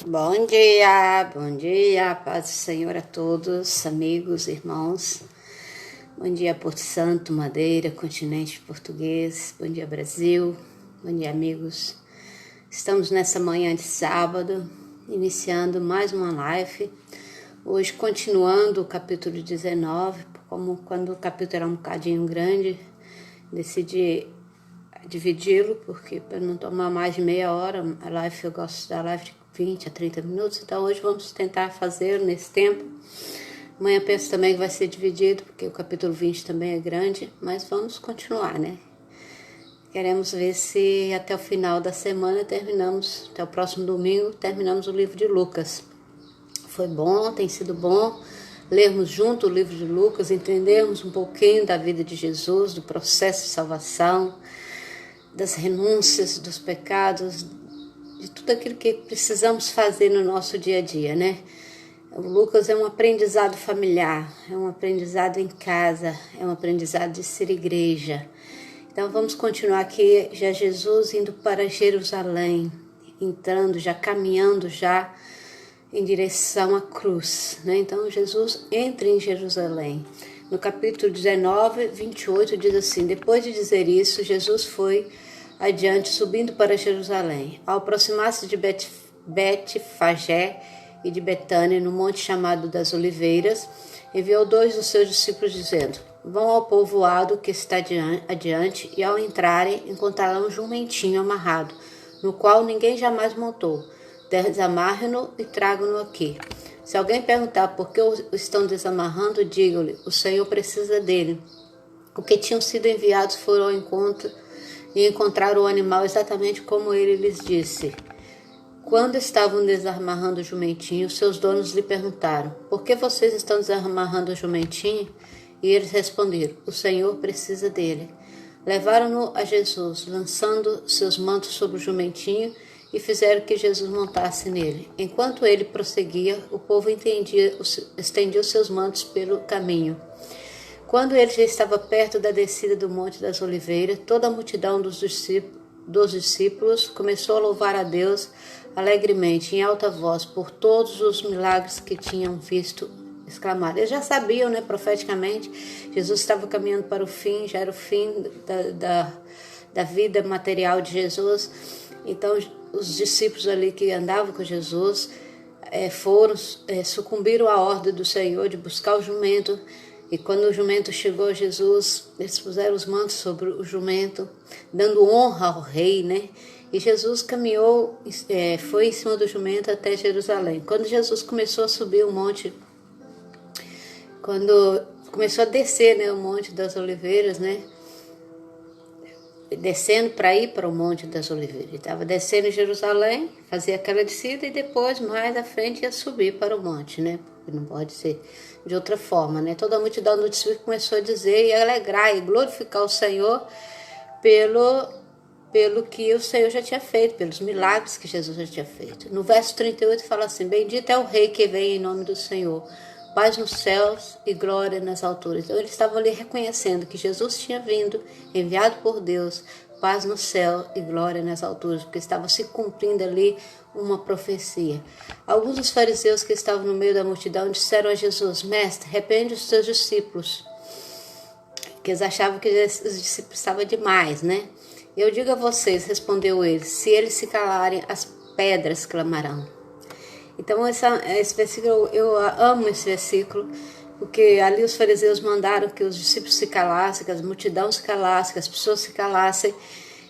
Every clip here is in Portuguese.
Bom dia, paz do Senhor a todos, amigos, irmãos. Bom dia, Porto Santo, Madeira, continente português. Bom dia, Brasil. Bom dia, amigos. Estamos nessa manhã de sábado, iniciando mais uma live. Hoje, continuando o capítulo 19, como quando o capítulo era um bocadinho grande, decidi dividi-lo, porque para não tomar mais de meia hora, a live, eu gosto da live de 20 a 30 minutos, então hoje vamos tentar fazer nesse tempo. Amanhã penso também que vai ser dividido, porque o capítulo 20 também é grande, mas vamos continuar, né? Queremos ver se até o final da semana terminamos, até o próximo domingo, terminamos o livro de Lucas. Foi bom, tem sido bom lermos junto o livro de Lucas, entendermos um pouquinho da vida de Jesus, do processo de salvação, das renúncias, dos pecados, de tudo aquilo que precisamos fazer no nosso dia a dia, né? O Lucas é um aprendizado familiar, é um aprendizado em casa, é um aprendizado de ser igreja. Então vamos continuar aqui, já Jesus indo para Jerusalém, entrando, já caminhando já em direção à cruz, né? Então Jesus entra em Jerusalém. No capítulo 19, 28 diz assim: depois de dizer isso, Jesus foi adiante, subindo para Jerusalém. Ao aproximar-se de Betfagé e de Betânia, no monte chamado das Oliveiras, enviou 2 dos seus discípulos, dizendo: vão ao povoado que está adiante, e ao entrarem encontrarão um jumentinho amarrado, no qual ninguém jamais montou. Desamarrem-no e tragam-no aqui. Se alguém perguntar por que o estão desamarrando, digam-lhe: o Senhor precisa dele. Porque tinham sido enviados foram ao encontro e encontraram o animal exatamente como ele lhes disse. Quando estavam desamarrando o jumentinho, seus donos lhe perguntaram: por que vocês estão desamarrando o jumentinho? E eles responderam: o Senhor precisa dele. Levaram-no a Jesus, lançando seus mantos sobre o jumentinho, e fizeram que Jesus montasse nele. Enquanto ele prosseguia, o povo estendia os seus mantos pelo caminho. Quando ele já estava perto da descida do Monte das Oliveiras, toda a multidão dos discípulos começou a louvar a Deus alegremente, em alta voz, por todos os milagres que tinham visto, exclamaram. Eles já sabiam, né, profeticamente, Jesus estava caminhando para o fim, já era o fim da vida material de Jesus. Então, os discípulos ali que andavam com Jesus sucumbiram à ordem do Senhor de buscar o jumento. E quando o jumento chegou a Jesus, eles puseram os mantos sobre o jumento, dando honra ao rei, né? E Jesus caminhou, foi em cima do jumento até Jerusalém. Quando Jesus começou a subir o monte, quando começou a descer, né, o Monte das Oliveiras, né? Descendo para ir para o Monte das Oliveiras. Ele estava descendo em Jerusalém, fazia aquela descida e depois, mais à frente, ia subir para o monte, né? Porque não pode ser de outra forma, né? Toda a multidão do discípulo começou a dizer e alegrar e glorificar o Senhor pelo que o Senhor já tinha feito, pelos milagres que Jesus já tinha feito. No verso 38 fala assim: bendito é o rei que vem em nome do Senhor, paz nos céus e glória nas alturas. Então eles estavam ali reconhecendo que Jesus tinha vindo, enviado por Deus, paz no céu e glória nas alturas, porque estava se cumprindo ali uma profecia. Alguns dos fariseus que estavam no meio da multidão disseram a Jesus: mestre, repreende os teus discípulos, que eles achavam que os discípulos estavam demais, né? Eu digo a vocês, respondeu ele, se eles se calarem, as pedras clamarão. Então esse versículo, eu amo esse versículo, porque ali os fariseus mandaram que os discípulos se calassem, que as multidões se calassem, que as pessoas se calassem,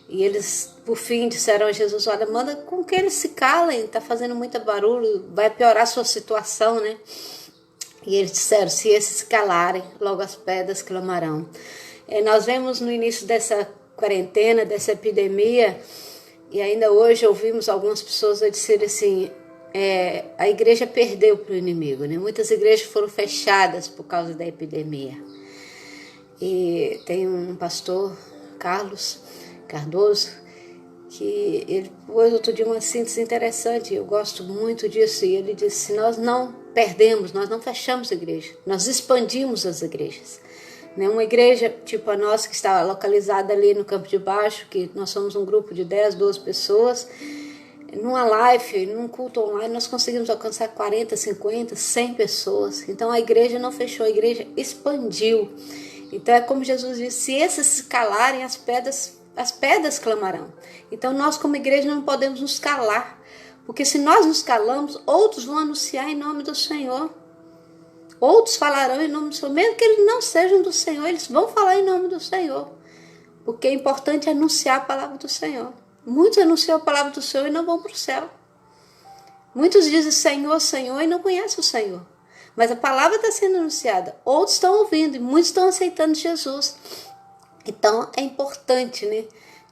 e eles por fim disseram a Jesus: olha, manda com que eles se calem, está fazendo muito barulho, vai piorar a sua situação, né? E eles disseram: se esses se calarem, logo as pedras clamarão. Nós vemos no início dessa quarentena, dessa epidemia, e ainda hoje ouvimos algumas pessoas a dizer assim: a igreja perdeu para o inimigo, né? Muitas igrejas foram fechadas por causa da epidemia. E tem um pastor, Carlos Cardoso, que ele pôs outro dia uma síntese interessante, eu gosto muito disso, e ele disse: nós não perdemos, nós não fechamos a igreja, nós expandimos as igrejas. Uma igreja tipo a nossa, que está localizada ali no Campo de Baixo, que nós somos um grupo de 10, 12 pessoas, numa live, num culto online, nós conseguimos alcançar 40, 50, 100 pessoas. Então a igreja não fechou, a igreja expandiu. Então é como Jesus disse, se esses se calarem, as pedras clamarão. Então nós como igreja não podemos nos calar, porque se nós nos calamos, outros vão anunciar em nome do Senhor. Outros falarão em nome do Senhor, mesmo que eles não sejam do Senhor, eles vão falar em nome do Senhor. Porque é importante anunciar a palavra do Senhor. Muitos anunciam a palavra do Senhor e não vão para o céu. Muitos dizem Senhor, Senhor e não conhecem o Senhor. Mas a palavra está sendo anunciada. Outros estão ouvindo e muitos estão aceitando Jesus. Então é importante, né?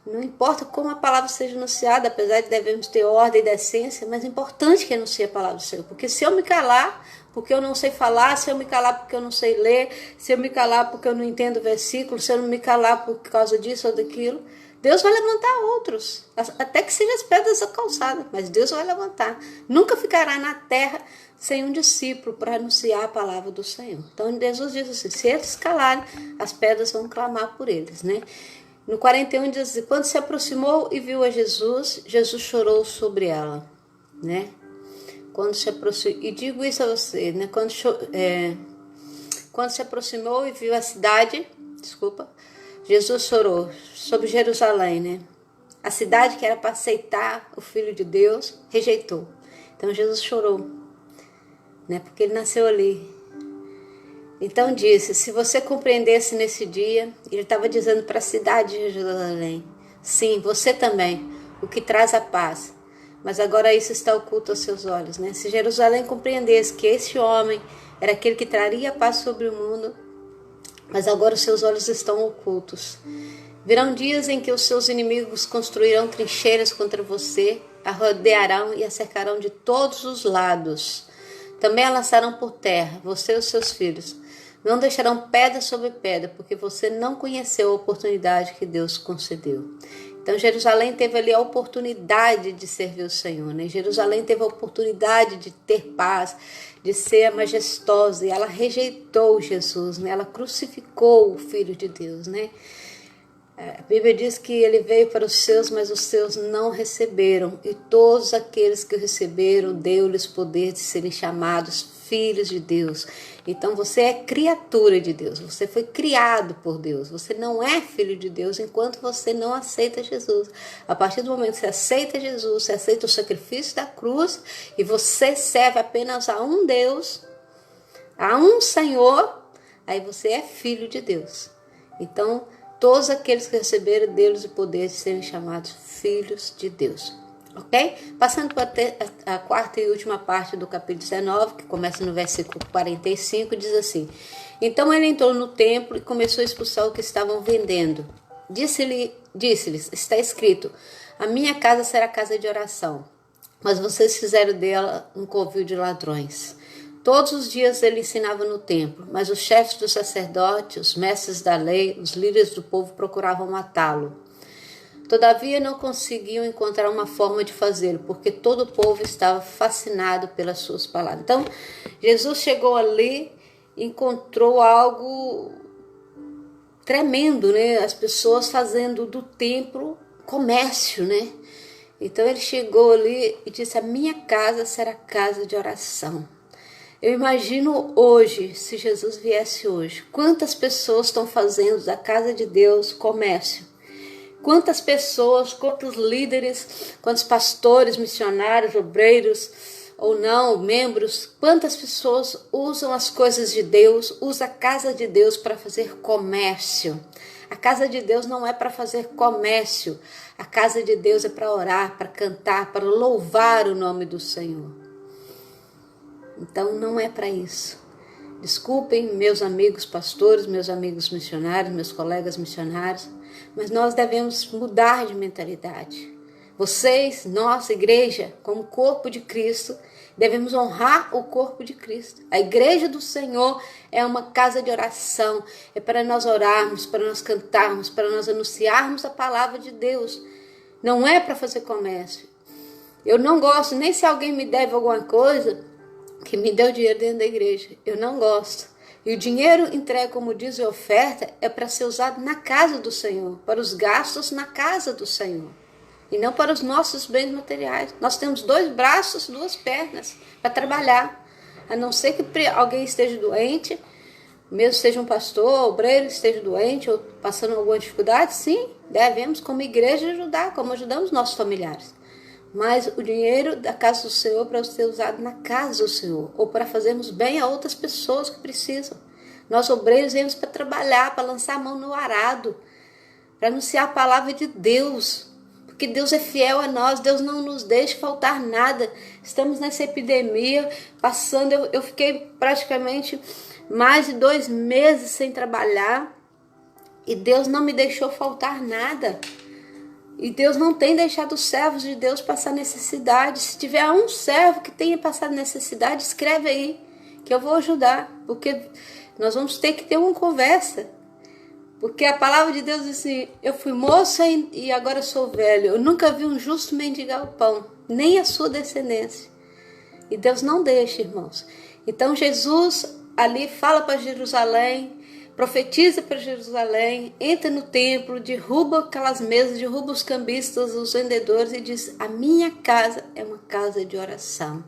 Não importa como a palavra seja anunciada, apesar de devemos ter ordem e decência, mas é importante que anuncie a palavra do Senhor. Porque se eu me calar, porque eu não sei falar, se eu me calar porque eu não sei ler, se eu me calar porque eu não entendo o versículo, se eu não me calar por causa disso ou daquilo, Deus vai levantar outros, até que sejam as pedras da calçada, mas Deus vai levantar. Nunca ficará na terra sem um discípulo para anunciar a palavra do Senhor. Então Jesus diz assim, se eles calarem, as pedras vão clamar por eles, né? No 41 diz assim, quando se aproximou e viu a Jesus, Jesus chorou sobre ela, né? Quando se aproximou, e digo isso a você, né? Quando se aproximou e viu a cidade, Jesus chorou sobre Jerusalém, né? A cidade que era para aceitar o Filho de Deus, rejeitou. Então Jesus chorou, né? Porque ele nasceu ali. Então disse, se você compreendesse nesse dia, ele estava dizendo para a cidade de Jerusalém, sim, você também, o que traz a paz. Mas agora isso está oculto aos seus olhos, né? Se Jerusalém compreendesse que esse homem era aquele que traria a paz sobre o mundo, mas agora os seus olhos estão ocultos. Virão dias em que os seus inimigos construirão trincheiras contra você, a rodearão e a cercarão de todos os lados. Também a lançarão por terra, você e os seus filhos. Não deixarão pedra sobre pedra, porque você não conheceu a oportunidade que Deus concedeu. Então Jerusalém teve ali a oportunidade de servir o Senhor, né? Jerusalém teve a oportunidade de ter paz, de ser majestosa, e ela rejeitou Jesus, né? Ela crucificou o Filho de Deus, né? A Bíblia diz que ele veio para os seus, mas os seus não receberam. E todos aqueles que o receberam, deu-lhes poder de serem chamados filhos de Deus. Então você é criatura de Deus, você foi criado por Deus. Você não é filho de Deus enquanto você não aceita Jesus. A partir do momento que você aceita Jesus, você aceita o sacrifício da cruz e você serve apenas a um Deus, a um Senhor, aí você é filho de Deus. Então, todos aqueles que receberam deles o poder de serem chamados filhos de Deus. Ok? Passando para a quarta e última parte do capítulo 19, que começa no versículo 45, diz assim, então ele entrou no templo e começou a expulsar o que estavam vendendo. Disse-lhes, está escrito, a minha casa será casa de oração, mas vocês fizeram dela um covil de ladrões. Todos os dias ele ensinava no templo, mas os chefes dos sacerdotes, os mestres da lei, os líderes do povo procuravam matá-lo. Todavia não conseguiam encontrar uma forma de fazê-lo, porque todo o povo estava fascinado pelas suas palavras. Então, Jesus chegou ali e encontrou algo tremendo, né? As pessoas fazendo do templo comércio, né? Então ele chegou ali e disse, a minha casa será casa de oração. Eu imagino hoje, se Jesus viesse hoje, quantas pessoas estão fazendo da casa de Deus comércio. Quantas pessoas, quantos líderes, quantos pastores, missionários, obreiros ou não, membros, quantas pessoas usam as coisas de Deus, usam a casa de Deus para fazer comércio. A casa de Deus não é para fazer comércio. A casa de Deus é para orar, para cantar, para louvar o nome do Senhor. Então não é para isso. Desculpem meus amigos pastores, meus amigos missionários, meus colegas missionários, mas nós devemos mudar de mentalidade. Vocês, nossa igreja, como corpo de Cristo, devemos honrar o corpo de Cristo. A igreja do Senhor é uma casa de oração, é para nós orarmos, para nós cantarmos, para nós anunciarmos a palavra de Deus. Não é para fazer comércio. Eu não gosto, nem se alguém me deve alguma coisa, que me deu dinheiro dentro da igreja. Eu não gosto. E o dinheiro entregue, como diz a oferta, é para ser usado na casa do Senhor, para os gastos na casa do Senhor. e não para os nossos bens materiais. Nós temos 2 braços, 2 pernas para trabalhar, a não ser que alguém esteja doente, mesmo seja um pastor, obreiro, esteja doente ou passando alguma dificuldade, sim, devemos como igreja ajudar, como ajudamos nossos familiares. Mas o dinheiro da casa do Senhor para ser usado na casa do Senhor, ou para fazermos bem a outras pessoas que precisam. Nós obreiros viemos para trabalhar, para lançar a mão no arado, para anunciar a palavra de Deus, porque Deus é fiel a nós, Deus não nos deixa faltar nada. Estamos nessa epidemia, passando, eu fiquei praticamente mais de 2 meses sem trabalhar, e Deus não me deixou faltar nada. E Deus não tem deixado os servos de Deus passar necessidade. Se tiver um servo que tenha passado necessidade, escreve aí, que eu vou ajudar, porque nós vamos ter que ter uma conversa. Porque a palavra de Deus diz assim: eu fui moça e agora sou velho. Eu nunca vi um justo mendigar o pão, nem a sua descendência. E Deus não deixa, irmãos. Então Jesus ali fala para Jerusalém, profetiza para Jerusalém, entra no templo, derruba aquelas mesas, derruba os cambistas, os vendedores e diz: a minha casa é uma casa de oração.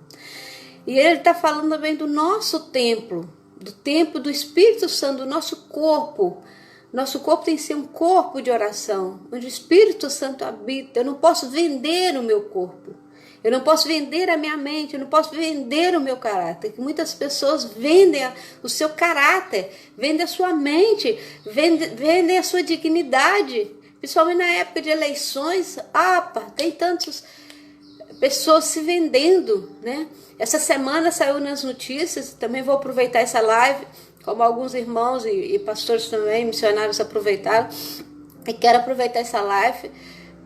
E ele está falando também do nosso templo, do templo do Espírito Santo, do nosso corpo. Nosso corpo tem que ser um corpo de oração, onde o Espírito Santo habita. Eu não posso vender o meu corpo. Eu não posso vender a minha mente, eu não posso vender o meu caráter. Muitas pessoas vendem o seu caráter, vendem a sua mente, vendem a sua dignidade. Principalmente na época de eleições, tem tantas pessoas se vendendo, né? Essa semana saiu nas notícias, também vou aproveitar essa live, como alguns irmãos e pastores também, missionários aproveitaram, e quero aproveitar essa live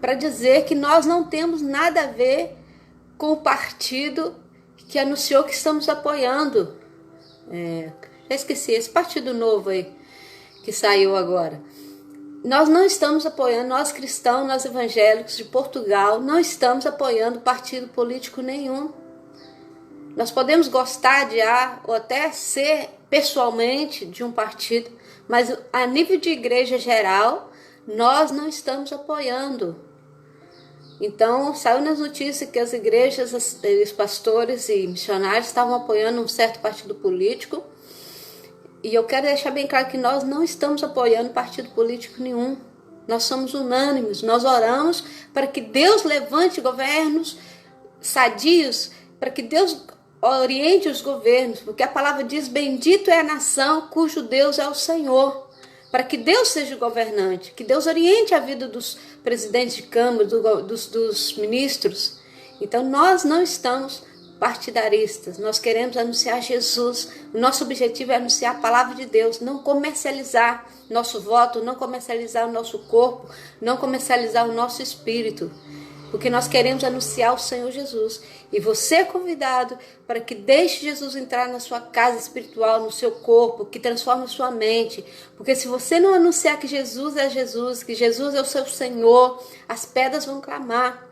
para dizer que nós não temos nada a ver com o partido que anunciou que estamos apoiando. Já esqueci, esse partido novo aí, que saiu agora. Nós não estamos apoiando, nós cristãos, nós evangélicos de Portugal, não estamos apoiando partido político nenhum. Nós podemos gostar de ou até ser pessoalmente de um partido, mas a nível de igreja geral, nós não estamos apoiando. Então, saiu nas notícias que as igrejas, os pastores e missionários estavam apoiando um certo partido político. E eu quero deixar bem claro que nós não estamos apoiando partido político nenhum. Nós somos unânimes, nós oramos para que Deus levante governos sadios, para que Deus oriente os governos, porque a palavra diz: bendito é a nação cujo Deus é o Senhor. Para que Deus seja o governante, que Deus oriente a vida dos presidentes de Câmara, dos ministros. Então nós não estamos partidaristas, nós queremos anunciar Jesus. O nosso objetivo é anunciar a palavra de Deus, não comercializar nosso voto, não comercializar o nosso corpo, não comercializar o nosso espírito, porque nós queremos anunciar o Senhor Jesus. E você é convidado para que deixe Jesus entrar na sua casa espiritual, no seu corpo, que transforme a sua mente. Porque se você não anunciar que Jesus é Jesus, que Jesus é o seu Senhor, as pedras vão clamar.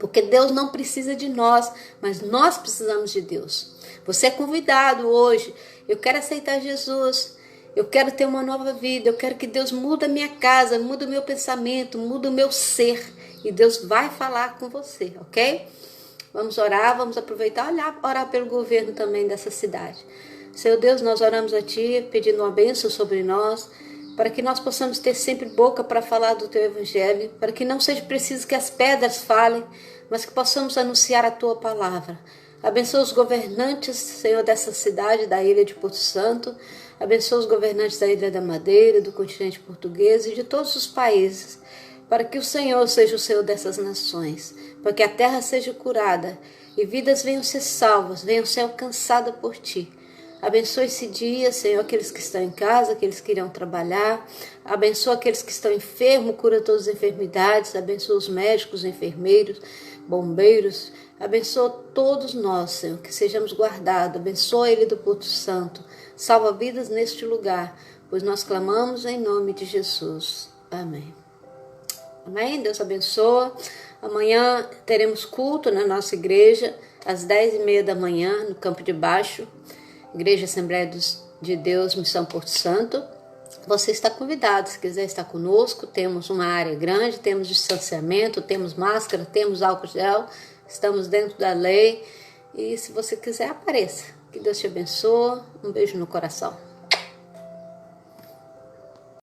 Porque Deus não precisa de nós, mas nós precisamos de Deus. Você é convidado hoje. Eu quero aceitar Jesus. Eu quero ter uma nova vida. Eu quero que Deus mude a minha casa, mude o meu pensamento, mude o meu ser. E Deus vai falar com você, ok? Vamos orar, vamos aproveitar, orar pelo governo também dessa cidade. Senhor Deus, nós oramos a Ti, pedindo uma bênção sobre nós, para que nós possamos ter sempre boca para falar do Teu Evangelho, para que não seja preciso que as pedras falem, mas que possamos anunciar a Tua palavra. Abençoa os governantes, Senhor, dessa cidade, da ilha de Porto Santo. Abençoa os governantes da Ilha da Madeira, do continente português e de todos os países, para que o Senhor seja o Senhor dessas nações, para que a terra seja curada e vidas venham ser salvas, venham ser alcançadas por Ti. Abençoa esse dia, Senhor, aqueles que estão em casa, aqueles que irão trabalhar. Abençoa aqueles que estão enfermos, cura todas as enfermidades. Abençoa os médicos, enfermeiros, bombeiros. Abençoa todos nós, Senhor, que sejamos guardados. Abençoa ele do Porto Santo. Salva vidas neste lugar, pois nós clamamos em nome de Jesus. Amém. Amém? Deus abençoa. Amanhã teremos culto na nossa igreja, às 10h30 da manhã, no Campo de Baixo, Igreja Assembleia de Deus, Missão Porto Santo. você está convidado. Se quiser estar conosco, temos uma área grande, temos distanciamento, temos máscara, temos álcool gel, estamos dentro da lei. E se você quiser, apareça. Que Deus te abençoe. Um beijo no coração.